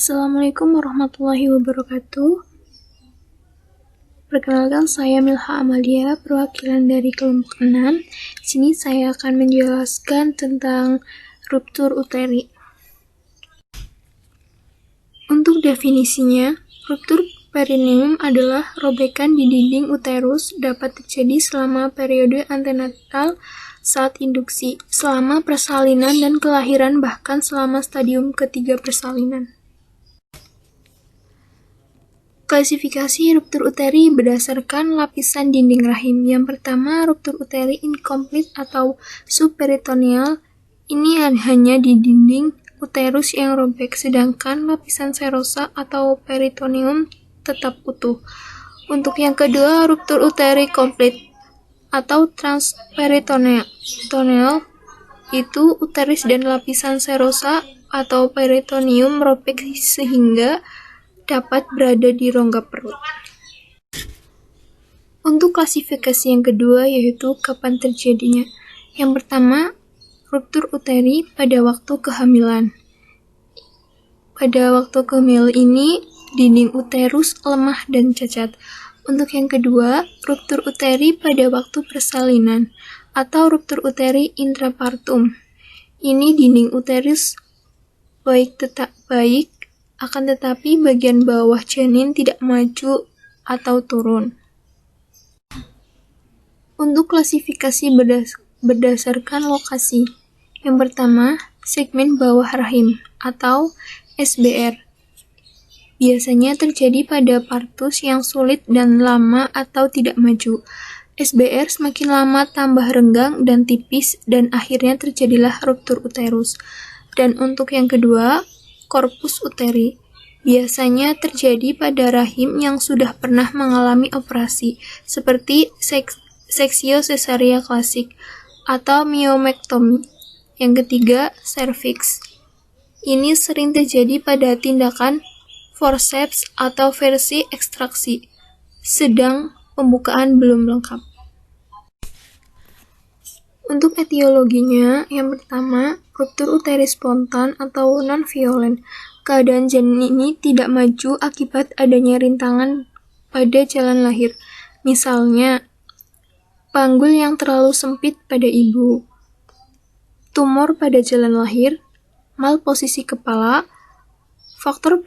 Assalamualaikum warahmatullahi wabarakatuh. Perkenalkan, saya Milha Amalia, perwakilan dari kelompok 6. Di sini saya akan menjelaskan tentang ruptur uteri. Untuk definisinya, ruptur perineum adalah robekan di dinding uterus dapat terjadi selama periode antenatal saat induksi, selama persalinan dan kelahiran, bahkan selama stadium ketiga persalinan. Klasifikasi ruptur uteri berdasarkan lapisan dinding rahim. Yang pertama, ruptur uteri incomplete atau subperitoneal. Ini hanya di dinding uterus yang robek, sedangkan lapisan serosa atau peritoneum tetap utuh. Untuk yang kedua, ruptur uteri complete atau transperitoneal. Itu uterus dan lapisan serosa atau peritoneum robek sehingga dapat berada di rongga perut. Untuk klasifikasi yang kedua yaitu kapan terjadinya. Yang pertama, ruptur uteri pada waktu kehamilan. Pada waktu kehamilan ini, dinding uterus lemah dan cacat. Untuk yang kedua, ruptur uteri pada waktu persalinan atau ruptur uteri intrapartum. Ini dinding uterus tetap baik, akan tetapi bagian bawah janin tidak maju atau turun. Untuk klasifikasi berdasarkan lokasi. Yang pertama, segmen bawah rahim atau SBR. Biasanya terjadi pada partus yang sulit dan lama atau tidak maju. SBR semakin lama tambah renggang dan tipis dan akhirnya terjadilah ruptur uterus. Dan untuk yang kedua, corpus uteri. Biasanya terjadi pada rahim yang sudah pernah mengalami operasi, seperti seksio cesaria klasik atau myomectomy. Yang ketiga, cervix. Ini sering terjadi pada tindakan forceps atau versi ekstraksi, sedang pembukaan belum lengkap. Untuk etiologinya, yang pertama, ruptur uteri spontan atau non-violent. Keadaan janin ini tidak maju akibat adanya rintangan pada jalan lahir. Misalnya, panggul yang terlalu sempit pada ibu, tumor pada jalan lahir, malposisi kepala, faktor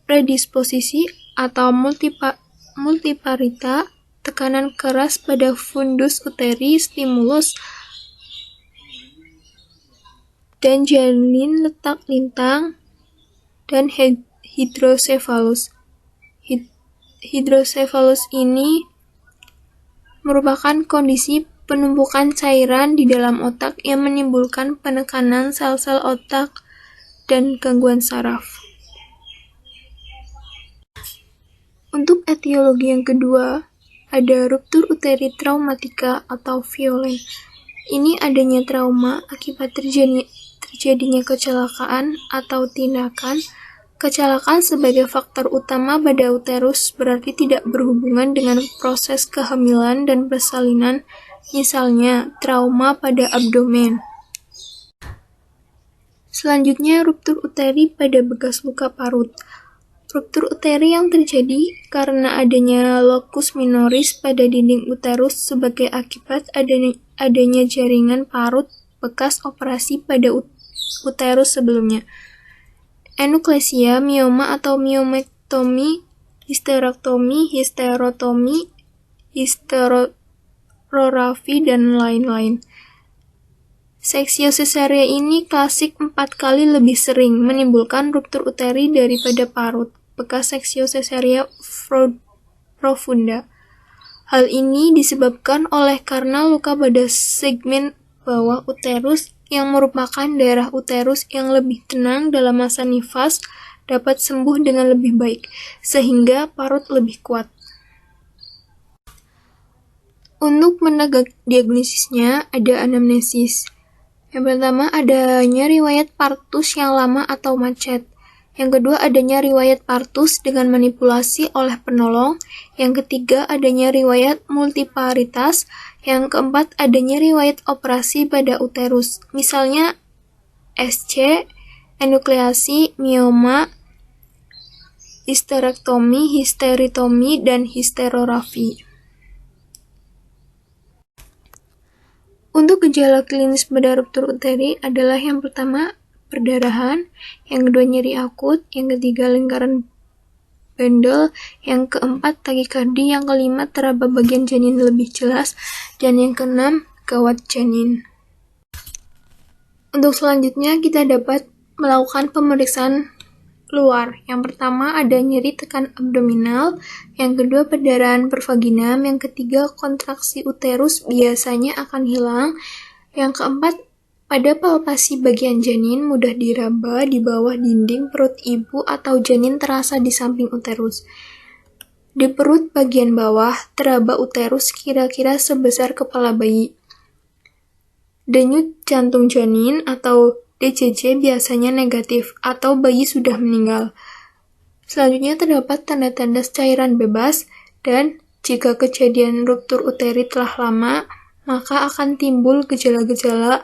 predisposisi atau multiparita, tekanan keras pada fundus uteri, stimulus, dan janin letak lintang, dan hidrosefalus. Hidrosefalus ini merupakan kondisi penumpukan cairan di dalam otak yang menimbulkan penekanan sel-sel otak dan gangguan saraf. Untuk etiologi yang kedua, ada ruptur uteri traumatika atau violent. Ini adanya trauma akibat terjadinya kecelakaan atau tindakan. Kecelakaan sebagai faktor utama pada uterus berarti tidak berhubungan dengan proses kehamilan dan persalinan, misalnya trauma pada abdomen. Selanjutnya, ruptur uteri pada bekas luka parut. Ruptur uteri yang terjadi karena adanya locus minoris pada dinding uterus sebagai akibat adanya jaringan parut bekas operasi pada uterus sebelumnya. Enuklesia, mioma atau myomectomy, histerektomi, histerotomi, histerorafi, dan lain-lain. Seksio cesaria ini klasik 4 kali lebih sering menimbulkan ruptur uteri daripada parut bekas seksio cesaria profunda. Hal ini disebabkan oleh karena luka pada segmen bawah uterus yang merupakan daerah uterus yang lebih tenang dalam masa nifas dapat sembuh dengan lebih baik, sehingga parut lebih kuat. Untuk menegak diagnosisnya, ada anamnesis. Yang pertama, adanya riwayat partus yang lama atau macet. Yang kedua, adanya riwayat partus dengan manipulasi oleh penolong. Yang ketiga, adanya riwayat multiparitas. Yang keempat, adanya riwayat operasi pada uterus. Misalnya SC, enukleasi, mioma, histerektomi, histeritomi, dan histerorafi. Untuk gejala klinis pada ruptur uteri adalah yang pertama perdarahan, yang kedua nyeri akut, yang ketiga lingkaran bendel, yang keempat takikardi, yang kelima teraba bagian janin lebih jelas, dan yang keenam kawat janin. Untuk selanjutnya kita dapat melakukan pemeriksaan luar. Yang pertama ada nyeri tekan abdominal, yang kedua perdarahan per vaginam, yang ketiga kontraksi uterus biasanya akan hilang, yang keempat pada palpasi bagian janin mudah diraba di bawah dinding perut ibu atau janin terasa di samping uterus. Di perut bagian bawah teraba uterus kira-kira sebesar kepala bayi. Denyut jantung janin atau DJJ biasanya negatif atau bayi sudah meninggal. Selanjutnya terdapat tanda-tanda cairan bebas dan jika kejadian ruptur uteri telah lama, maka akan timbul gejala-gejala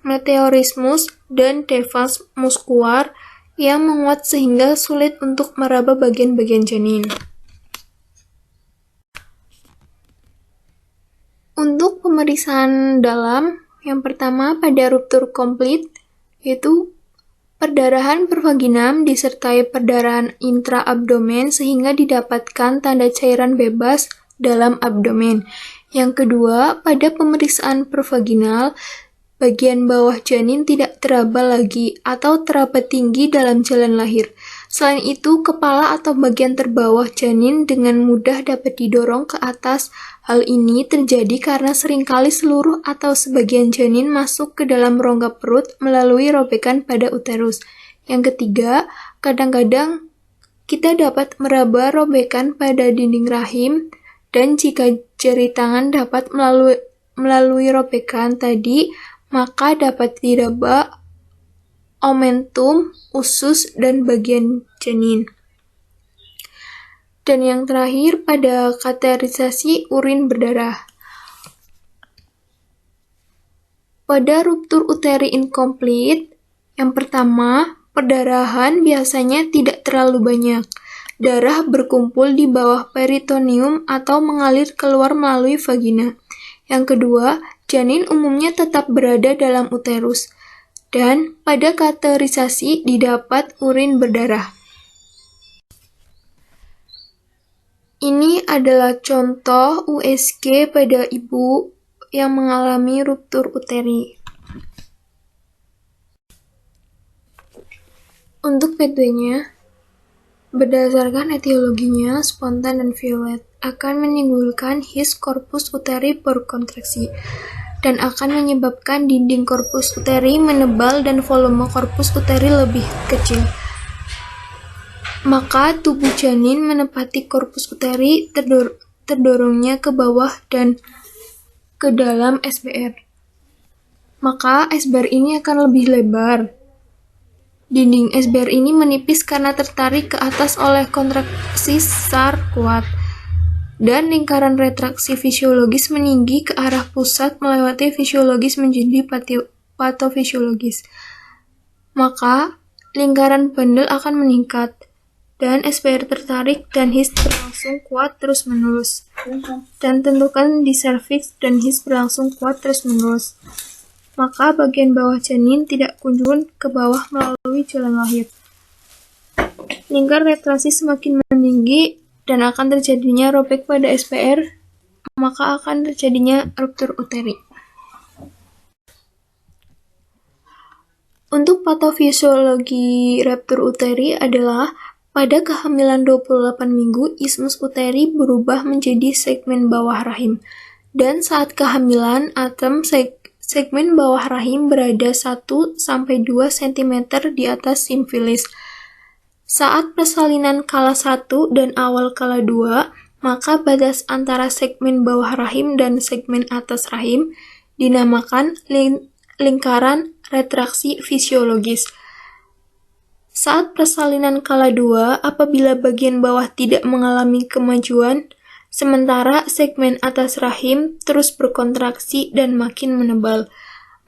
meteorismus dan devas muskular yang menguat sehingga sulit untuk meraba bagian-bagian janin. Untuk pemeriksaan dalam, yang pertama pada ruptur komplit, yaitu perdarahan per vaginam disertai perdarahan intraabdomen sehingga didapatkan tanda cairan bebas dalam abdomen. Yang kedua, pada pemeriksaan per vaginal, bagian bawah janin tidak teraba lagi atau teraba tinggi dalam jalan lahir. Selain itu, kepala atau bagian terbawah janin dengan mudah dapat didorong ke atas. Hal ini terjadi karena seringkali seluruh atau sebagian janin masuk ke dalam rongga perut melalui robekan pada uterus. Yang ketiga, kadang-kadang kita dapat meraba robekan pada dinding rahim, dan jika jari tangan dapat melalui robekan tadi, maka dapat diraba omentum, usus, dan bagian janin. Dan yang terakhir pada kateterisasi urin berdarah. Pada ruptur uteri incomplete, yang pertama, perdarahan biasanya tidak terlalu banyak. Darah berkumpul di bawah peritoneum atau mengalir keluar melalui vagina. Yang kedua, janin umumnya tetap berada dalam uterus. Dan pada kateterisasi didapat urin berdarah. Ini adalah contoh USG pada ibu yang mengalami ruptur uteri. Untuk pathway-nya, berdasarkan etiologinya, spontan dan violet akan menimbulkan his corpus uteri berkontraksi dan akan menyebabkan dinding korpus uteri menebal dan volume korpus uteri lebih kecil. Maka tubuh janin menepati korpus uteri terdorongnya ke bawah dan ke dalam SBR. Maka SBR ini akan lebih lebar. Dinding SBR ini menipis karena tertarik ke atas oleh kontraksi SAR kuat. Dan lingkaran retraksi fisiologis meninggi ke arah pusat melewati fisiologis menjadi patofisiologis. Maka lingkaran bundle akan meningkat dan SBR tertarik dan his berlangsung kuat terus-menerus. Dan tentukan di serviks dan his berlangsung kuat terus-menerus. Maka bagian bawah janin tidak kunjung ke bawah melalui jalan lahir. Lingkar retraksi semakin meninggi dan akan terjadinya robek pada SBR, maka akan terjadinya ruptur uteri. Untuk patofisiologi ruptur uteri adalah pada kehamilan 28 minggu, ismus uteri berubah menjadi segmen bawah rahim. Dan saat kehamilan, atom segmen bawah rahim berada 1-2 cm di atas simfilis. Saat persalinan kala 1 dan awal kala 2, maka batas antara segmen bawah rahim dan segmen atas rahim dinamakan lingkaran retraksi fisiologis. Saat persalinan kala 2, apabila bagian bawah tidak mengalami kemajuan, sementara segmen atas rahim terus berkontraksi dan makin menebal,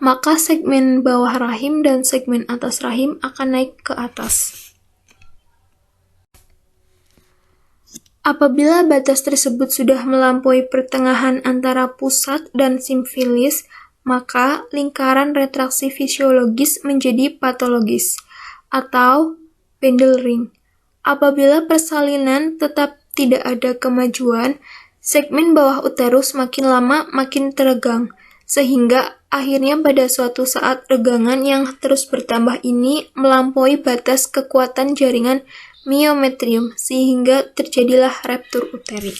maka segmen bawah rahim dan segmen atas rahim akan naik ke atas. Apabila batas tersebut sudah melampaui pertengahan antara pusat dan simfilis, maka lingkaran retraksi fisiologis menjadi patologis, atau Bendel ring. Apabila persalinan tetap tidak ada kemajuan, segmen bawah uterus makin lama makin teregang, sehingga akhirnya pada suatu saat regangan yang terus bertambah ini melampaui batas kekuatan jaringan miometrium, sehingga terjadilah ruptur uteri.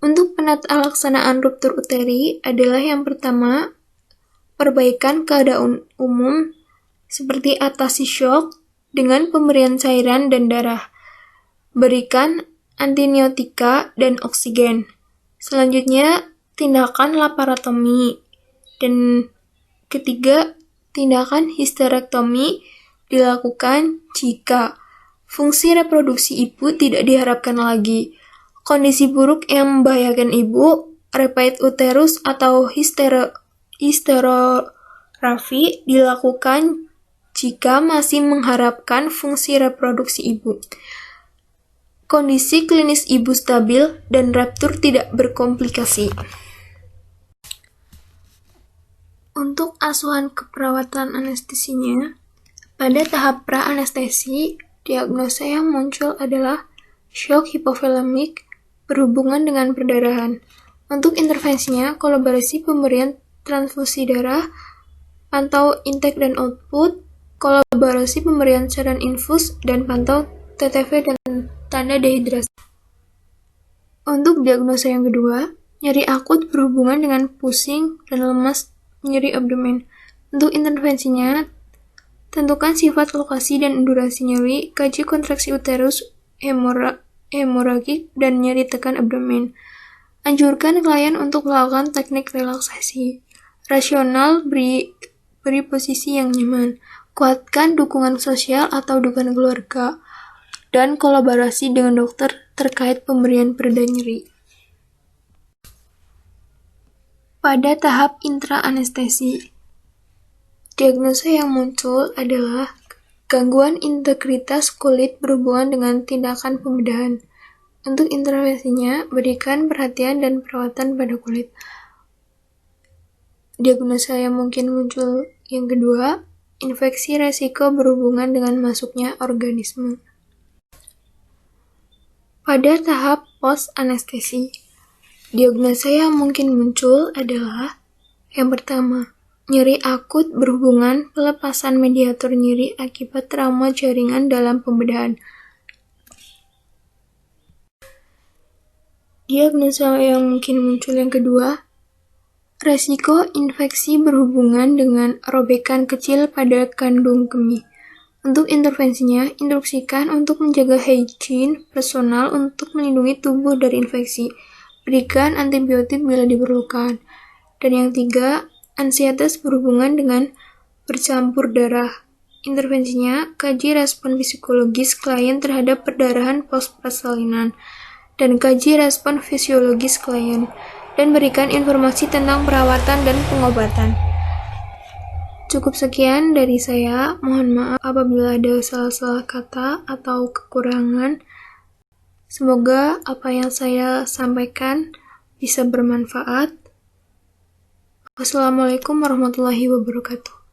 Untuk penata laksanaan ruptur uteri adalah yang pertama, perbaikan keadaan umum seperti atasi shock dengan pemberian cairan dan darah. Berikan antineutika dan oksigen. Selanjutnya, tindakan laparotomi. Dan ketiga, tindakan histerektomi dilakukan jika fungsi reproduksi ibu tidak diharapkan lagi. Kondisi buruk yang membahayakan ibu, rapid uterus atau hysterography dilakukan jika masih mengharapkan fungsi reproduksi ibu. Kondisi klinis ibu stabil dan ruptur tidak berkomplikasi. Untuk asuhan keperawatan anestesinya, pada tahap pra-anestesi, diagnosa yang muncul adalah shock hipovolemik berhubungan dengan perdarahan. Untuk intervensinya, kolaborasi pemberian transfusi darah, pantau intake dan output, kolaborasi pemberian cairan infus, dan pantau TTV dan tanda dehidrasi. Untuk diagnosa yang kedua, nyeri akut berhubungan dengan pusing dan lemas nyeri abdomen. Untuk intervensinya, tentukan sifat, lokasi, dan durasi nyeri, kaji kontraksi uterus, hemoragik, dan nyeri tekan abdomen. Anjurkan klien untuk melakukan teknik relaksasi. Rasional, beri posisi yang nyaman. Kuatkan dukungan sosial atau dukungan keluarga. Dan kolaborasi dengan dokter terkait pemberian pereda nyeri. Pada tahap intra-anestesi, diagnosa yang muncul adalah gangguan integritas kulit berhubungan dengan tindakan pembedahan. Untuk intervensinya, berikan perhatian dan perawatan pada kulit. Diagnosa yang mungkin muncul yang kedua, infeksi resiko berhubungan dengan masuknya organisme. Pada tahap post-anestesi, diagnosa yang mungkin muncul adalah yang pertama, nyeri akut berhubungan pelepasan mediator nyeri akibat trauma jaringan dalam pembedahan. Diagnosa yang mungkin muncul yang kedua, resiko infeksi berhubungan dengan robekan kecil pada kandung kemih. Untuk intervensinya, instruksikan untuk menjaga hygiene personal untuk melindungi tubuh dari infeksi. Berikan antibiotik bila diperlukan. Dan yang tiga, ansietas berhubungan dengan bercampur darah. Intervensinya, kaji respon psikologis klien terhadap perdarahan post-persalinan, dan kaji respon fisiologis klien, dan berikan informasi tentang perawatan dan pengobatan. Cukup sekian dari saya, mohon maaf apabila ada salah-salah kata atau kekurangan. Semoga apa yang saya sampaikan bisa bermanfaat. Wassalamualaikum warahmatullahi wabarakatuh.